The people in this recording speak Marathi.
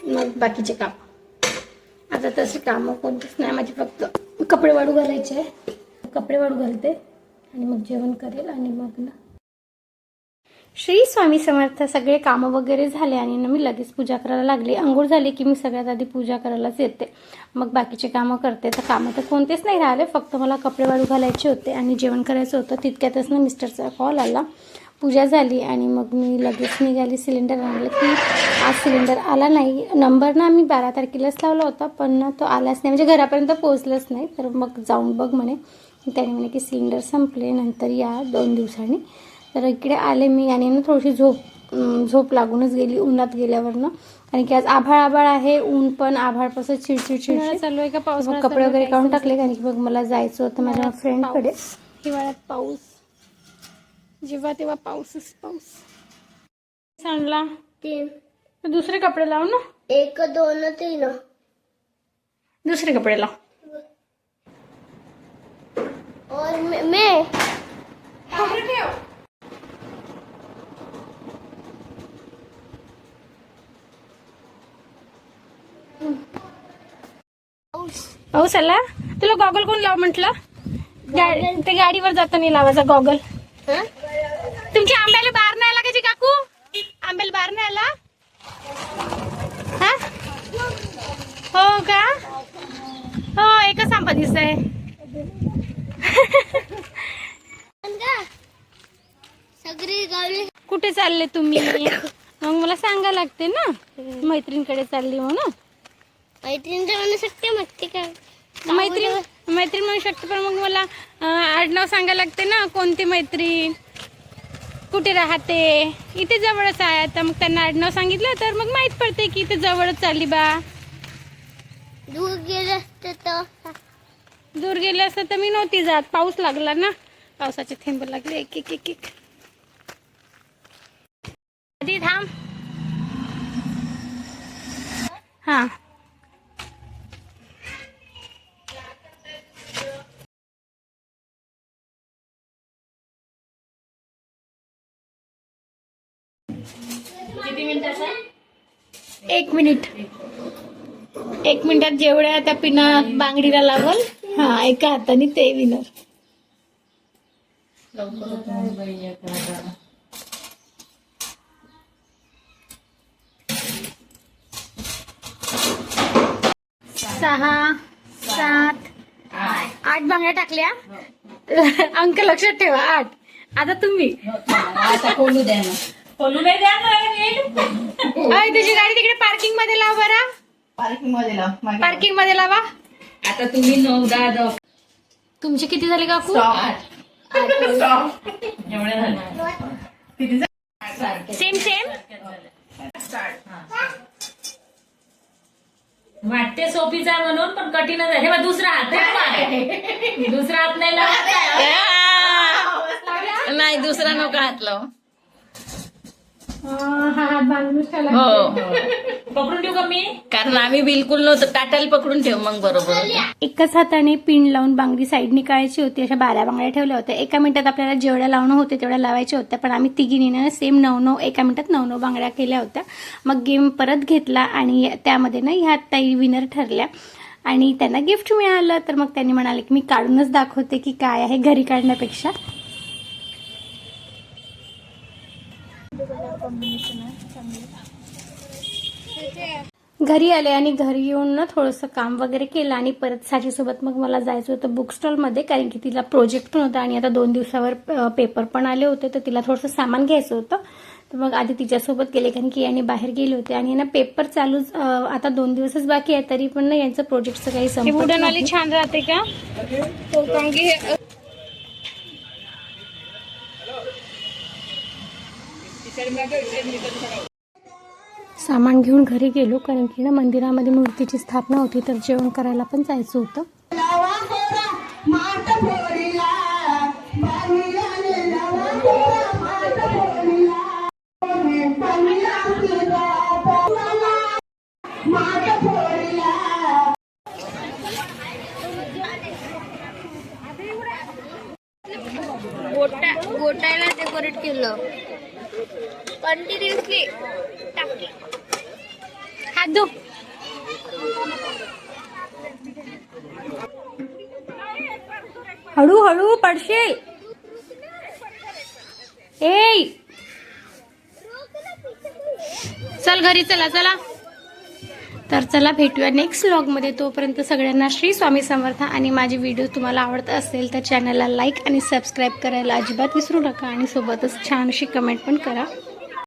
मग बाकीचे काम. आता तसे कामं कोणतेच नाही माझे, फक्त कपडे वाळू घालायचे आहे. कपडे वाळू घालते आणि मग जेवण करेल आणि मग ना श्री स्वामी समर्थ. सगळे कामं वगैरे झाले आणि ना मी लगेच पूजा करायला लागली. अंघोळ झाली की मी सगळ्यात आधी पूजा करायलाच येते, मग बाकीचे कामं करते. तर कामं तर कोणतेच नाही राहिले, फक्त मला कपडे वाळू घालायचे होते आणि जेवण करायचं होतं. तितक्यातच ना मिस्टरचा कॉल आला. पूजा झाली आणि मग मी लगेच निघाली सिलेंडर आणलं की आज सिलेंडर आला नाही. नंबर ना मी 12 तारखेलाच लावला होता, पण ना तो आलाच नाही, म्हणजे घरापर्यंत पोहोचलाच नाही. तर मग जाऊन बघ म्हणे. त्याने म्हणे की सिलेंडर संपले, नंतर या 2 दिवसांनी. तर इकडे आले मी आणि ना थोडीशी झोप लागूनच गेली उन्हात गेल्यावरनं. आणि की आज आभाळ आहे, ऊन पण आभाळपासून चिडचिड चालू आहे का पाऊस. कपडे वगैरे काढून टाकले कारण की मग मला जायचं होतं माझ्या फ्रेंडकडे. हिवाळ्यात पाऊस, जेव्हा तेव्हा पाऊसच पाऊस. सांडला 3 दुसरे कपडे लाव ना. 1 2 3 दुसरे कपडे लाव. और मैं पाऊस आला. तुला गॉगल कोण लाव म्हटलं? ते गाडीवर जाताना लावायचा गॉगल. तुमच्या आंब्याला बाहेर नाही आला का जी काकू? आंब्याला बाहेर नाही आला? हा हो का? हो एकच आंबा दिसतंय. सगळी गावी कुठे चालले तुम्ही? मग मला सांगा लागते ना, मैत्रीणकडे चालली म्हणून. मैत्रिणीचं म्हणू शकते मग काय मैत्रीण म्हणू शकते, पण मग मला आडनाव सांगायला लागते ना, कोणती मैत्रीण, कुठे राहते. इथे जवळच आहे. आता मग त्यांना आडनाव सांगितलं तर मग माहित पडते की इथे जवळच चालली बा. दूर गेले असते तर दूर गेले असते तर मी नव्हती जात. पाऊस लागला ना, पावसाचे थेंब लागले एक एक एक एक. आधी थांब. हा किती मिनिटाचा? 1 मिनिट. 1 मिनिटात जेवढ्या त्या पिना बांगडीला लावल. हा एका हाताने ते विनर. लवकर 6 7 8 बांगड्या टाकल्या. अंक लक्षात ठेवा 8. आता तुम्ही आता खोलू द्या ना. खोलू नाही द्या ना. तुझी गाडी तिकडे पार्किंग मध्ये लाव बरं. पार्किंग मध्ये लाव. पार्किंग मध्ये लावा. आता तुम्ही 9 10 10 तुमचे किती झाले काकू? 8 एवढे झाले. Same same. वाटते सोपीच आहे म्हणून, पण कठीणच आहे. हे बघ, दुसरा हात आहे. दुसरा हात नाही लावत. नाही दुसरा नको हात लाव. हा हात बांधूनच ठेवला. हो पकडून ठेवू का मी? कारण आम्ही बिलकुल नव्हतं. टाटाला पकडून ठेव मग बरोबर. एकाच हाताने पिन लावून बांगडी साईडनी काढायची होती. अशा 12 बांगड्या ठेवल्या होत्या. 1 मिनिटात आपल्याला जेवढ्या लावणं होते तेवढ्या लावायच्या होत्या, पण आम्ही तिघींनी सेम 9 1 मिनिटात 9 बांगड्या केल्या होत्या. मग गेम परत घेतला आणि त्यामध्ये ना ह्या ताई विनर ठरल्या आणि त्यांना गिफ्ट मिळालं. तर मग त्यांनी म्हणाले की मी काढूनच दाखवते की काय आहे घरी काढण्यापेक्षा. घरी आले आणि घरी येऊन ना थोडंसं काम वगैरे केलं आणि परत साजीसोबत मग मला जायचं होतं बुक स्टॉलमध्ये, कारण की तिला प्रोजेक्ट पण होता आणि आता 2 दिवसावर पेपर पण आले होते. तर तिला थोडंसं सामान घ्यायचं होतं. तर मग आधी तिच्यासोबत गेले, कारण की यांनी बाहेर गेले होते आणि ना पेपर चालूच आता 2 दिवसच बाकी आहे, तरी पण ना यांचं प्रोजेक्टचं काही संपत नाही. छान राहते का? सामान घेऊन घरी गेलो, कारण की ना मंदिरामध्ये मूर्तीची स्थापना होती, तर जेवण करायला पण जायचं होतं. गोटायला डेकोरेट केलं कंटिन्युअसली टाकली. हा हात धो. हळू हळू पडशील. ए चल घरी चला चला. तर चला भेटूया नेक्स्ट व्लॉगमध्ये. तोपर्यंत सगळ्यांना श्री स्वामी समर्थ. आणि माझे व्हिडिओ तुम्हाला आवडत असेल तर चॅनलला लाईक आणि सबस्क्राईब करायला अजिबात विसरू नका. आणि सोबतच छान अशी कमेंट पण करा.